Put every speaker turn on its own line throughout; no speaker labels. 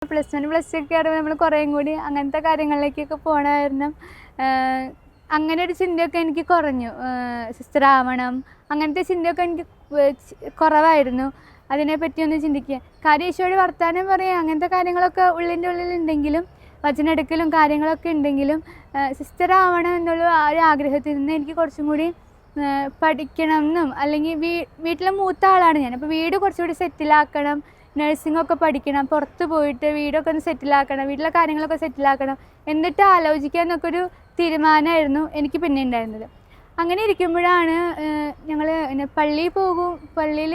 +1 +2 ഒക്കെ ആകുമ്പോൾ നമ്മൾ കുറേയും കൂടി അങ്ങനത്തെ കാര്യങ്ങളിലേക്കൊക്കെ പോകണ കാരണം അങ്ങനെ ഒരു ചിന്തയൊക്കെ എനിക്ക് കുറഞ്ഞു. സിസ്റ്റർ ആവണം അങ്ങനത്തെ ചിന്തയൊക്കെ എനിക്ക് കുറവായിരുന്നു. അതിനെപ്പറ്റി ഒന്ന് ചിന്തിക്കുക. കാര്യം ഈശോയോട് വർത്താനം പറയുക അങ്ങനത്തെ കാര്യങ്ങളൊക്കെ ഉള്ളിൻ്റെ ഉള്ളിലുണ്ടെങ്കിലും വചനെടുക്കലും കാര്യങ്ങളൊക്കെ ഉണ്ടെങ്കിലും സിസ്റ്റർ ആവണം എന്നുള്ള ആ ഒരു ആഗ്രഹത്തിൽ നിന്ന് എനിക്ക് കുറച്ചും കൂടി പഠിക്കണം എന്നും അല്ലെങ്കിൽ വീട്ടിലെ മൂത്ത ആളാണ് ഞാൻ. അപ്പോൾ വീട് കുറച്ചുകൂടി സെറ്റിലാക്കണം, നഴ്സിംഗൊക്കെ പഠിക്കണം, പുറത്ത് പോയിട്ട് വീടൊക്കെ ഒന്ന് സെറ്റിലാക്കണം, വീട്ടിലെ കാര്യങ്ങളൊക്കെ സെറ്റിലാക്കണം എന്നിട്ട് ആലോചിക്കുക എന്നൊക്കെ ഒരു തീരുമാനമായിരുന്നു എനിക്ക് പിന്നെ ഉണ്ടായിരുന്നത്. അങ്ങനെ ഇരിക്കുമ്പോഴാണ് ഞങ്ങൾ പള്ളിയിൽ പോകും. പള്ളിയിൽ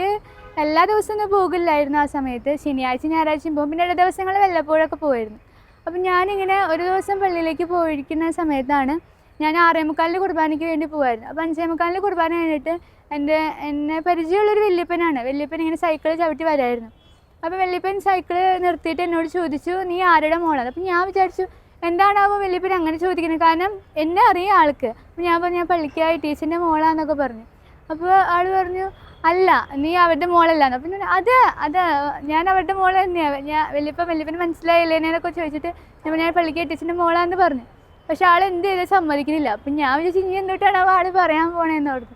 എല്ലാ ദിവസമൊന്നും പോകില്ലായിരുന്നു ആ സമയത്ത്. ശനിയാഴ്ച ഞായറാഴ്ചയും പോകും. പിന്നെ ഇട ദിവസങ്ങൾ വല്ലപ്പോഴൊക്കെ പോകുമായിരുന്നു. അപ്പം ഞാനിങ്ങനെ ഒരു ദിവസം പള്ളിയിലേക്ക് പോയിരിക്കുന്ന സമയത്താണ് ഞാൻ 6:45 കുർബാനയ്ക്ക് വേണ്ടി പോകുമായിരുന്നു. അപ്പോൾ 5:45 കുർബാന കഴിഞ്ഞിട്ട് എന്നെ പരിചയമുള്ളൊരു വല്യപ്പനാണ്. വല്യപ്പൻ ഇങ്ങനെ സൈക്കിൾ ചവിട്ടി വരായിരുന്നു. അപ്പോൾ വല്യപ്പൻ സൈക്കിൾ നിർത്തിയിട്ട് എന്നോട് ചോദിച്ചു, നീ ആരുടെ മോളാണ്? അപ്പം ഞാൻ വിചാരിച്ചു എന്താണാവോ വല്യപ്പൻ അങ്ങനെ ചോദിക്കുന്നത്, കാരണം എന്നെ അറിയാം ആൾക്ക്. അപ്പം ഞാൻ പറഞ്ഞു ഞാൻ പള്ളിക്കായി ടീച്ചറിൻ്റെ മോളാന്നൊക്കെ പറഞ്ഞു. അപ്പോൾ ആൾ പറഞ്ഞു അല്ല നീ അവരുടെ മോളല്ലാന്ന്. അപ്പം അത് ഞാൻ അവരുടെ മോൾ തന്നെയാണ്. വല്യപ്പന് മനസ്സിലായില്ലേ എന്നൊക്കെ ചോദിച്ചിട്ട് ഞാൻ പള്ളിക്കായി ടീച്ചറിൻ്റെ മോളാന്ന് പറഞ്ഞു. പക്ഷെ ആൾ എന്ത് ചെയ്താൽ സമ്മതിക്കുന്നില്ല. അപ്പം ഞാൻ വിചാരിച്ചു ഇനി എന്തിട്ടാണ് ആൾ പറയാൻ പോണേന്ന് ഓർത്തു.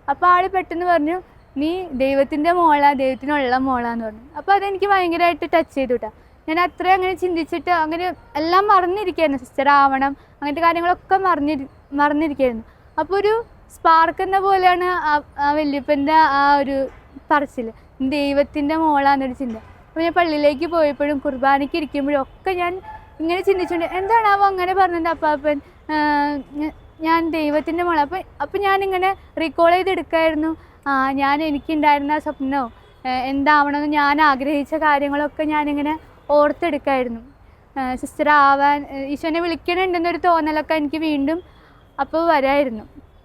അപ്പോൾ ആൾ പെട്ടെന്ന് പറഞ്ഞു നീ ദൈവത്തിൻ്റെ മോളാ, ദൈവത്തിനുള്ള മോളാന്ന് പറഞ്ഞു. അപ്പോൾ അതെനിക്ക് ഭയങ്കരമായിട്ട് ടച്ച് ചെയ്തു കേട്ടോ. ഞാൻ അത്രയും അങ്ങനെ ചിന്തിച്ചിട്ട് അങ്ങനെ എല്ലാം മറന്നിരിക്കുകയായിരുന്നു. സിസ്റ്റർ ആവണം അങ്ങനത്തെ കാര്യങ്ങളൊക്കെ മറന്നിരിക്കുകയായിരുന്നു. അപ്പോൾ ഒരു സ്പാർക്ക് എന്ന പോലെയാണ് ആ വല്യപ്പൻ്റെ ആ ഒരു പറച്ചിൽ, ദൈവത്തിൻ്റെ മോളാന്നൊരു ചിന്ത. അപ്പോൾ ഞാൻ പള്ളിയിലേക്ക് പോയപ്പോഴും കുർബാനയ്ക്ക് ഇരിക്കുമ്പോഴും ഒക്കെ ഞാൻ ഇങ്ങനെ ചിന്തിച്ചുകൊണ്ട് എന്താണാവോ അങ്ങനെ പറഞ്ഞത് അപ്പാപ്പൻ, ഞാൻ ദൈവത്തിൻ്റെ മോള. അപ്പം ഞാനിങ്ങനെ റീകോൾ ചെയ്തെടുക്കായിരുന്നു. എനിക്കുണ്ടായിരുന്ന സ്വപ്നമോ എന്താവണമെന്ന് ഞാൻ ആഗ്രഹിച്ച കാര്യങ്ങളൊക്കെ ഞാനിങ്ങനെ ഓർത്തെടുക്കായിരുന്നു. സിസ്റ്റർ ആവാൻ ഈശോനെ വിളിക്കണുണ്ടെന്നൊരു തോന്നലൊക്കെ എനിക്ക് വീണ്ടും അപ്പോൾ വരായിരുന്നു.